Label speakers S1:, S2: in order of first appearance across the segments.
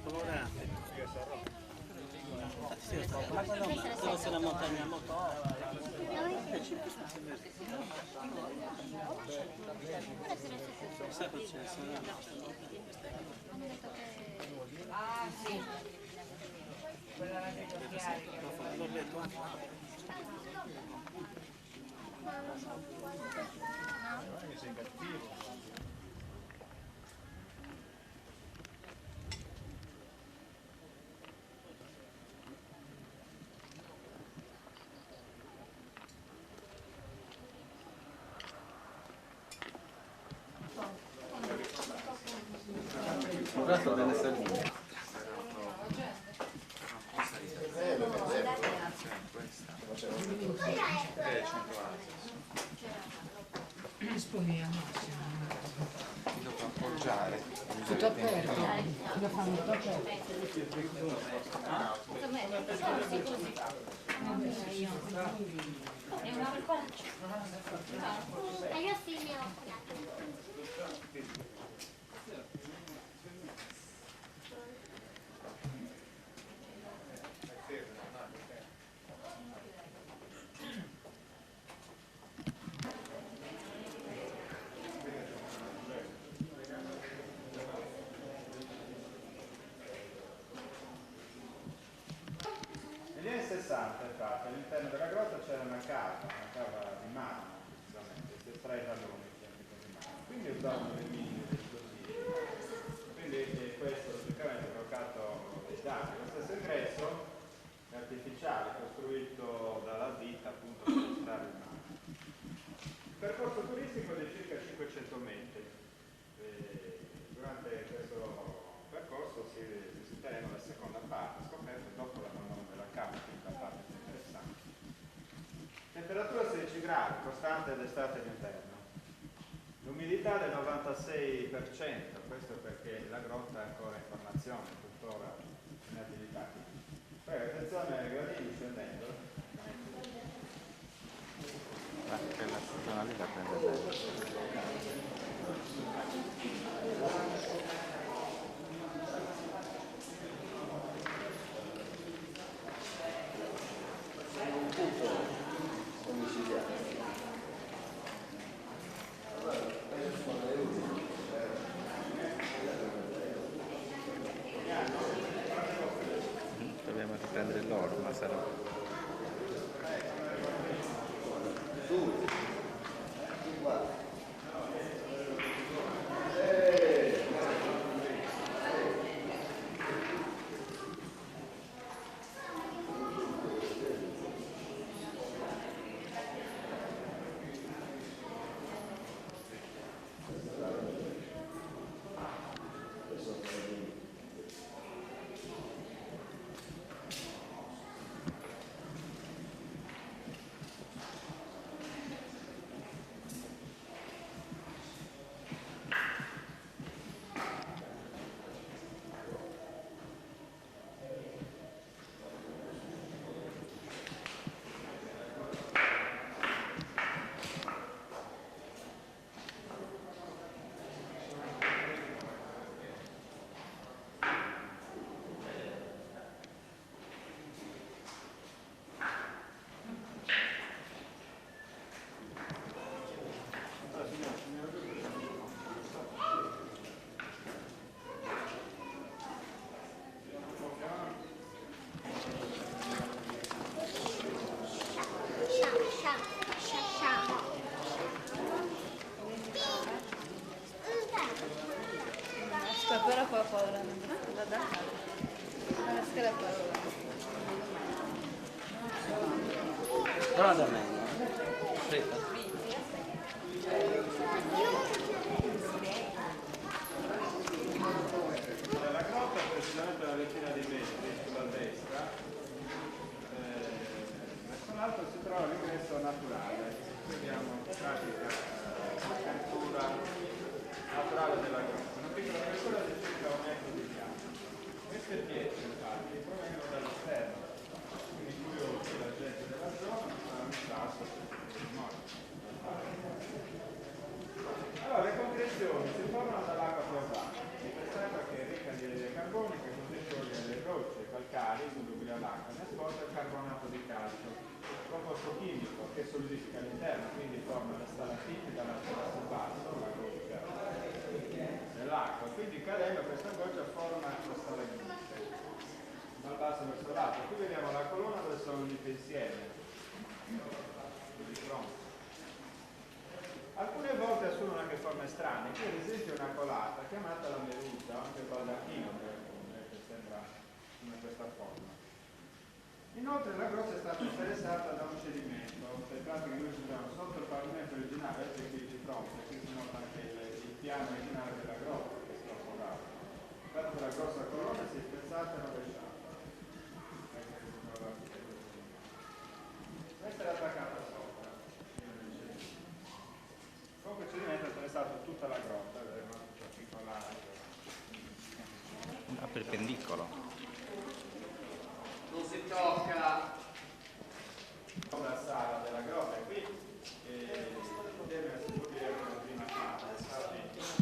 S1: scolorate. Sì, ma deve essere una montagna molto alta. Sai cosa c'è?
S2: Ah sì, quella là che
S1: L'ho detto anche.
S3: Sei cattivo.
S1: Questo delle salite.
S2: sponiamo.
S4: Devo appoggiare.
S2: Tutto aperto, lo fanno tutto aperto.
S5: E io sì, mi ho occhiato.
S3: Negli anni 60, infatti, all'interno della grotta c'era una cava di marmo, precisamente, si estrae vallone di marmo. Quindi usavano le mine, gli esplosivi. Quindi questo logicamente ha provocato dei danni. Lo stesso ingresso è artificiale, costruito dalla ditta appunto per estrarre il marmo. Il percorso turistico è di circa 500 metri. Durante questo percorso si visiteremo la seconda parte, scoperta dopo l'abbandono della cava, quindi la parte più interessante. Temperatura 16 gradi, costante d'estate e d'inverno. L'umidità del 96%, questo perché la grotta è ancora in formazione, tuttora in attività. Poi attenzione ai gradini scendendo.
S4: Quella zona lì la prende bene. Dobbiamo riprendere l'oro, ma sarà.
S6: Però poi ho paura, da dare. La scheda è paura.
S1: Però da me, aspetta.
S3: La grotta è precisamente una ventina di metri sulla destra, verso l'alto si trova l'ingresso naturale, vediamo in pratica l'apertura naturale della grotta, una piccola apertura di circa 1 metro di diametro. Queste pietre infatti provengono dall'esterno, quindi curiosi la gente della zona non un sasso per morti. Allora, le concrezioni si formano dall'acqua piovana, di quest'acqua che è ricca di carbonico e così che solidifica all'interno, quindi forma la stalattite dall'alto verso il basso, la goccia nell'acqua, quindi cadendo questa goccia forma la stalagmite dal basso verso l'alto. Qui vediamo la colonna dove sono unite insieme di fronte. Alcune volte assumono anche forme strane, qui ad esempio una colata chiamata la merusa, anche il baldacchino per alcune, che sembra come questa forma. Inoltre la grotta è stata interessata da un cedimento, per pratica noi ci troviamo sotto il pavimento originale, vedete qui di fronte, qui si nota anche il piano originale della grotta che si è affogato. Infatti la grossa colonna si è spezzata e rovesciata. Questa è attaccata sopra. Comunque il cedimento ha interessato tutta la grotta, vedremo una piccola
S4: a perpendicolo.
S3: non si tocca la sala della grotta qui si può dire che la prima sala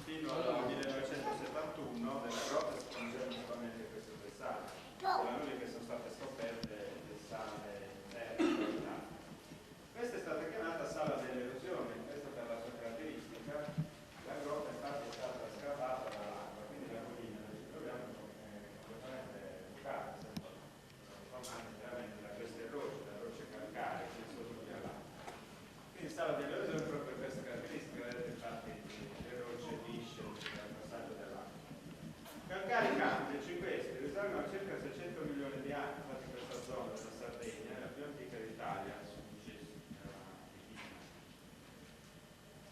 S3: fino al 1971 della grotta si conoscevano solamente queste due sale, erano le che sono state scoperte le sale interne. Questa è stata chiamata sala dell'erosione, questa per la sua caratteristica. La grotta infatti è stata scavata dall'acqua, quindi la collina dove ci troviamo è completamente bucata, formata chiaramente da queste rocce, da rocce calcaree che sono sotto all'acqua. Quindi sala dell'erosione proprio per questa caratteristica, vedete infatti le rocce lisce dal passaggio dell'acqua. Calcari campici, questi risalgono a circa 600 milioni di anni, infatti questa zona della Sardegna è la più antica d'Italia.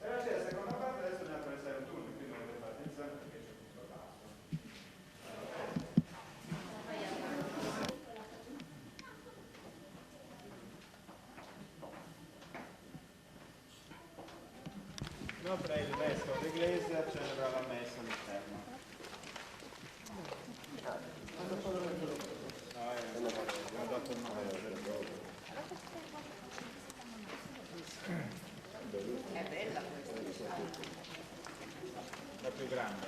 S3: E la c'è la seconda parte, adesso ne attraversare un tunnel, quindi dovete fare attenzione perché c'è tutto il basso. Inoltre il vescovo dell'Iglesia celebra la messa all'interno. No, dato il nome
S2: È bella questa.
S3: la più grande.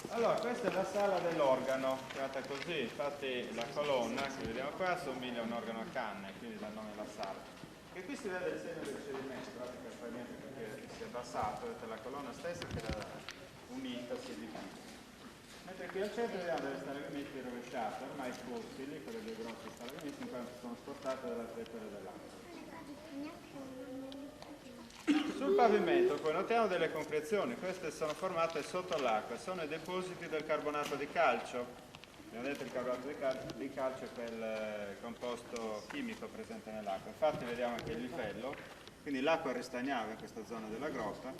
S3: Allora, questa è la sala dell'organo, chiamata così, infatti la colonna che vediamo qua assomiglia a un organo a canne, quindi dal nome della sala. E qui si vede il segno del cedimento, praticamente perché si è abbassato, vedete la colonna stessa che era unita, si è divisa. Mentre qui al centro vediamo delle stalagmiti rovesciate, ormai fossili, quelle dei grossi stalagmiti, in quanto sono spostate dalla tettola dell'acqua. Sul pavimento poi notiamo delle concrezioni, queste sono formate sotto l'acqua, sono i depositi del carbonato di calcio. Vedete il carbonato di calcio è quel composto chimico presente nell'acqua, infatti vediamo anche il livello, quindi l'acqua ristagnava in questa zona della grotta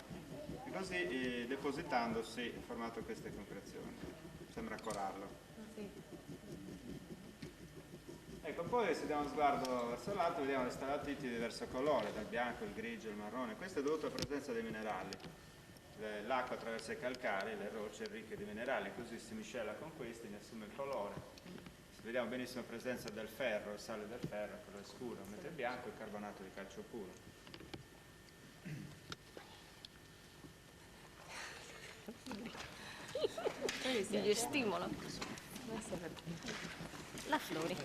S3: e così depositandosi ha formato queste concrezioni, sembra corallo. Ecco, poi se diamo uno sguardo verso l'alto vediamo le stalattiti di diverso colore, dal bianco, il grigio, il marrone, questo è dovuto alla presenza dei minerali. L'acqua attraversa i calcari, le rocce ricche di minerali, così si miscela con questi, ne assume il colore. Vediamo benissimo la presenza del ferro, il sale del ferro, quello è scuro, mentre il bianco è il carbonato di calcio puro.
S6: Gli stimola. La Flori.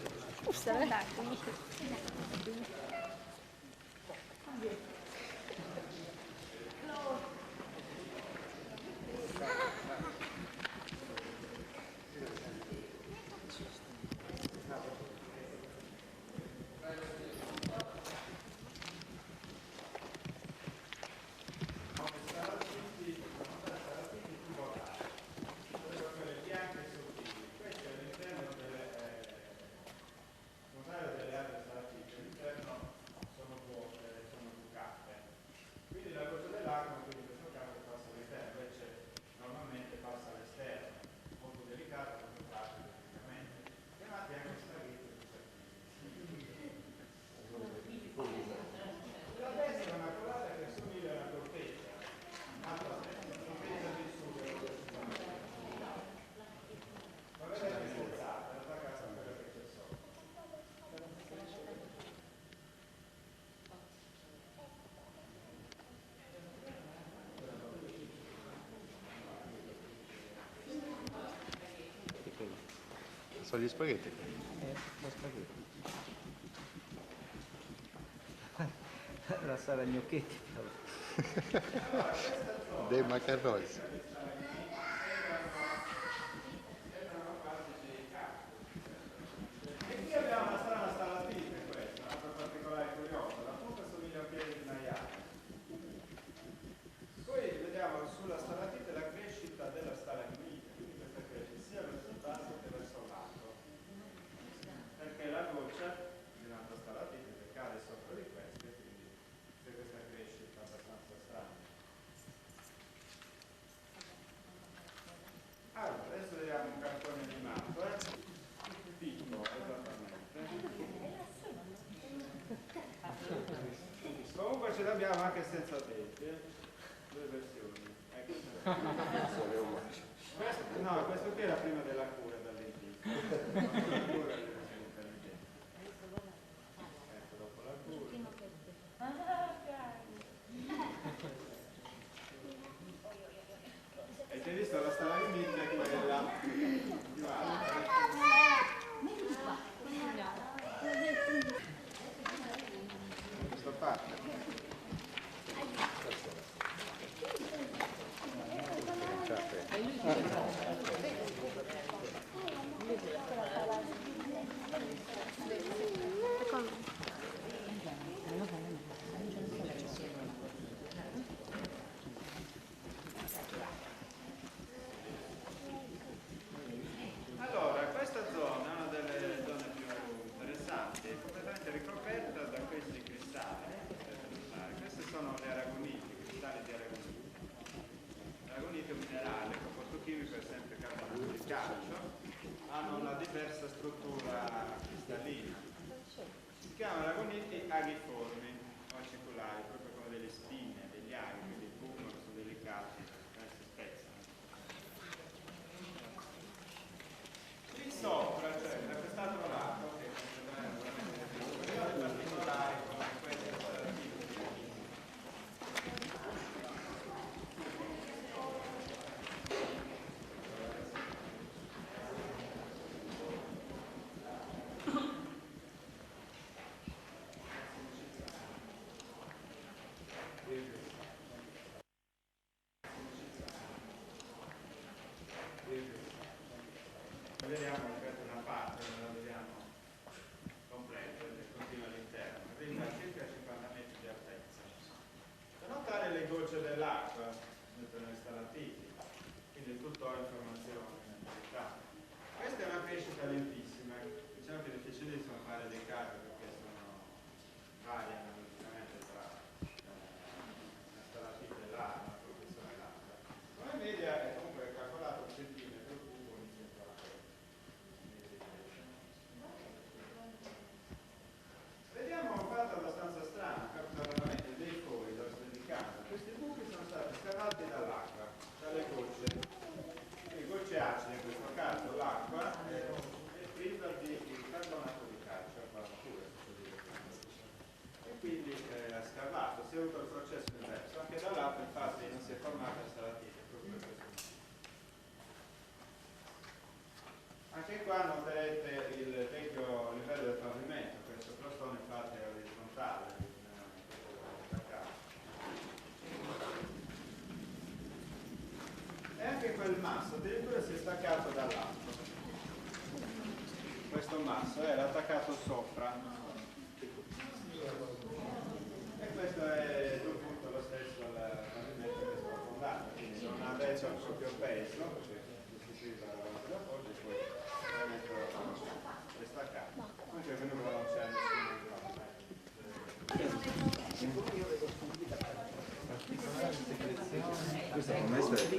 S4: Sono gli spaghetti.
S1: Lo spaghetti. La sala gnocchetti.
S4: dei macaroni.
S3: E qui abbiamo una strana stalatite questa, un'altra particolare curiosa, la punta somiglia a un piede di un maiale. Poi vediamo sulla stalatite la crescita della stalagmite, quindi questa cresce sia verso il basso che verso l'alto, perché la goccia di un'altra stalatite cade sopra di queste, quindi c'è questa crescita abbastanza strana. Allora, adesso vediamo un cartone animato, Pippo, esattamente. Comunque ce l'abbiamo anche senza denti, due versioni. Ecco. No, questo qui era prima della cura dal dentista. Ecco, dopo la cura. Avete visto la stalagmite è quella più alta. Questa parte. Allora, questa zona è una delle zone più interessanti, è completamente ricoperta da questi cristalli. Queste sono le aragoniti, i cristalli di aragonite. L'aragonite è un minerale, il composto chimico è sempre carbonato di calcio, hanno una diversa struttura cristallina. Si chiamano aragoniti aghiformi o aciculari, proprio come delle spine, degli aghi, quindi fumano, sono delicati, si spezzano. Qui sopra, cioè da quest'altro lato, che è veramente particolare come queste vediamo questa è una parte, non la vediamo completa, continua all'interno, quindi a circa 50 metri di altezza. Da notare le gocce dell'acqua nelle stalatiti, quindi tutto ha informazione in attività. Questa è una crescita lentissima, diciamo che è difficilissimo fare dei calcoli perché variano logicamente tra la stalatite e l'altra, la professione e l'altra. Come media è comunque calcolato un centimetro cubo ogni 100 anni. Vediamo un fatto abbastanza strano, capita veramente dei fori dal sudicano. Questi buchi sono stati scavati dall'acqua, dalle gocce. Le gocce acide, in questo caso l'acqua, è priva di carbonato di calcio, acqua pura, e quindi ha scavato, si è avuto il processo inverso. Anche dall'altro infatti non si è formata stalatite, proprio per questo. Anche qua noterete il vecchio livello del pavimento, questo crostone infatti è orizzontale, e anche quel masso addirittura si è staccato dall'alto. Questo masso era attaccato sopra e questo è dovuto lo stesso al pavimento che è sprofondato, quindi non ha adesso il proprio peso, perché sostituiva la base d'appoggio e poi è staccato. Comunque venuto non c'è nessun
S1: Questa può essere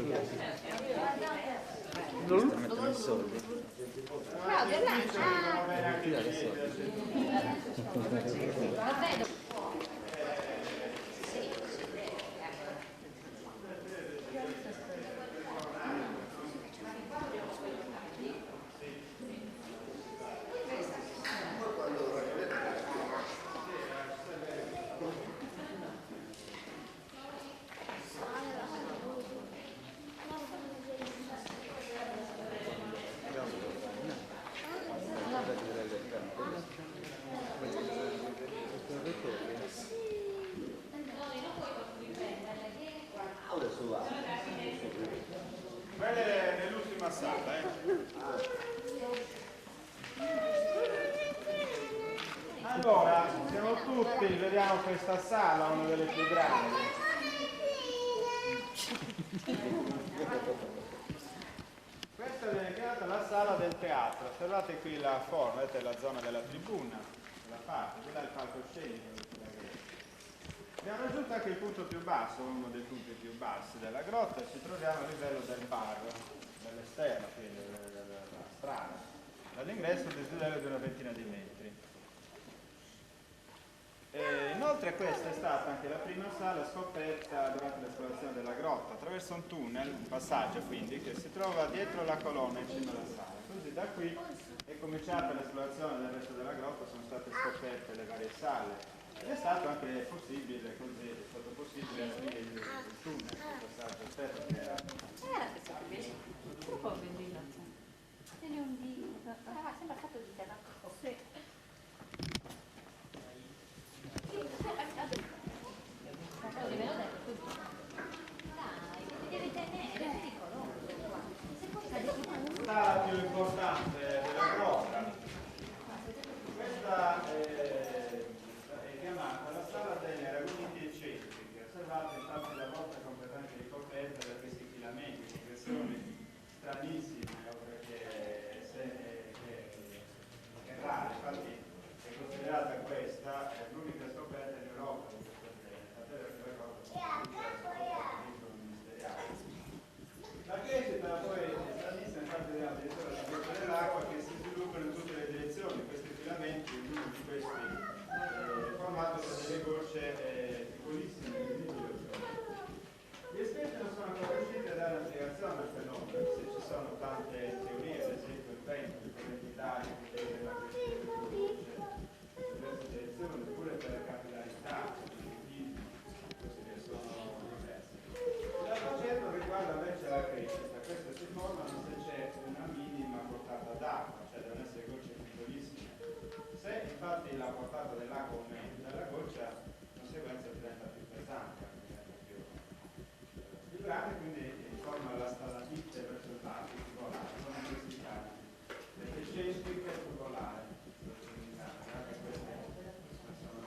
S1: mettono i soldi.
S3: Quella è nell'ultima sala, Allora, siamo tutti, vediamo questa sala, una delle più grandi. Questa viene chiamata la sala del teatro. Osservate qui la forma, vedete la zona della tribuna, la parte, qui là il palcoscenico. Abbiamo raggiunto anche il punto più basso, uno dei punti più bassi della grotta, e ci troviamo a livello del bar, dell'esterno, quindi della strada. Dall'ingresso un desiderio di una ventina di metri. Inoltre questa è stata anche la prima sala scoperta durante l'esplorazione della grotta, attraverso un tunnel, un passaggio quindi, che si trova dietro la colonna in cima alla sala. Così da qui è cominciata l'esplorazione del resto della grotta, sono state scoperte le varie sale. Ed è stato anche possibile, così è stato possibile aprire il tunnel, il passaggio esterno che era.
S6: Un po' vendilato. Tieni un dito.
S5: Sembra fatto di terra.
S6: Sì.
S3: La sala più importante della grotta. Questa è chiamata la sala delle raguniti eccentriche. Osservate infatti la volta completamente ricoperta da questi filamenti, progressioni stranissime, oltre che rare. Infatti è considerata questa l'unica scoperta in Europa di questo genere. Tant'è vero che la grotta è ministeriale. La crescita poi è stranissima, infatti vediamo addirittura la goccia dell'acqua che si sviluppano in tutte le direzioni. Questi filamenti, ognuno di questi formato da delle gocce piccolissime, invisibili. Gli esperti non sono ancora riusciti a dare una spiegazione al fenomeno, se ci sono tante teorie, ad esempio il vento, le correnti d'aria che tengono queste gocce in diverse direzioni, oppure per la capillarità, questi sono diversi. L'altro oggetto riguarda invece la crescita, queste si formano se c'è una minima portata d'acqua, cioè devono essere gocce piccolissime. Se infatti la portata dell'acqua aumenta, la goccia di conseguenza diventa più pesante, diventa più grande, quindi forma la stalatite verso il basso, tubolare, sono questi casi. Le eccentriche tubolare, anche queste sono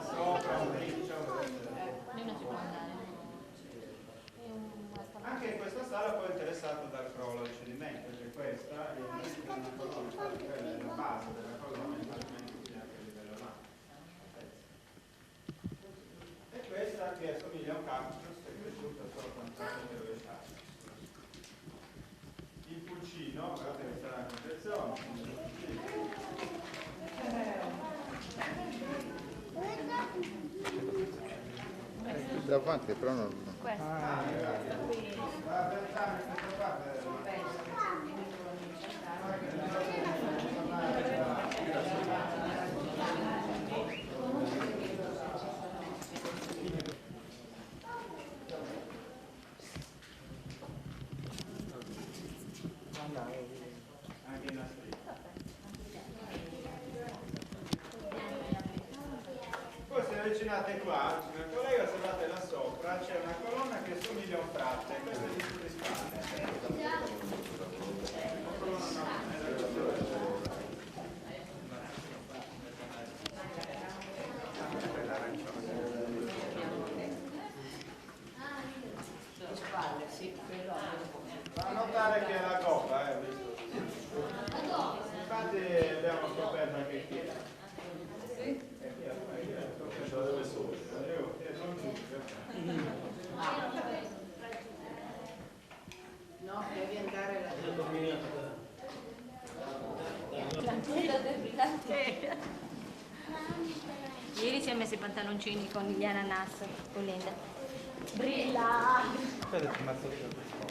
S3: sopra un riccio.
S6: Noi non si può andare.
S3: Anche in questa sala poi è interessato dal crollo di sedimento, perché questa è una colonna, infatti quella è la base della colonna, infatti qui anche a livello là. E questa che assomiglia a un cactus è cresciuta solo completamente rovesciata. Il pulcino, guardate che sarà in confezione.
S4: Davanti, però non...
S6: Questo. Qui.
S3: Anche in Africa. Poi se avvicinate qua, signor collega, osservate là sopra, c'è una colonna che somiglia a un frate, questa è di sulle spalle. Una colonna
S2: Sulle spalle, sì, quello
S3: fa notare che è la coppa, visto? Infatti abbiamo scoperto anche qui. Dove sono?
S2: no, devi andare là.
S6: Ieri si è messo i pantaloncini con gli ananas con Linda. Brilla!
S4: Aspetta, ti ammazzo io.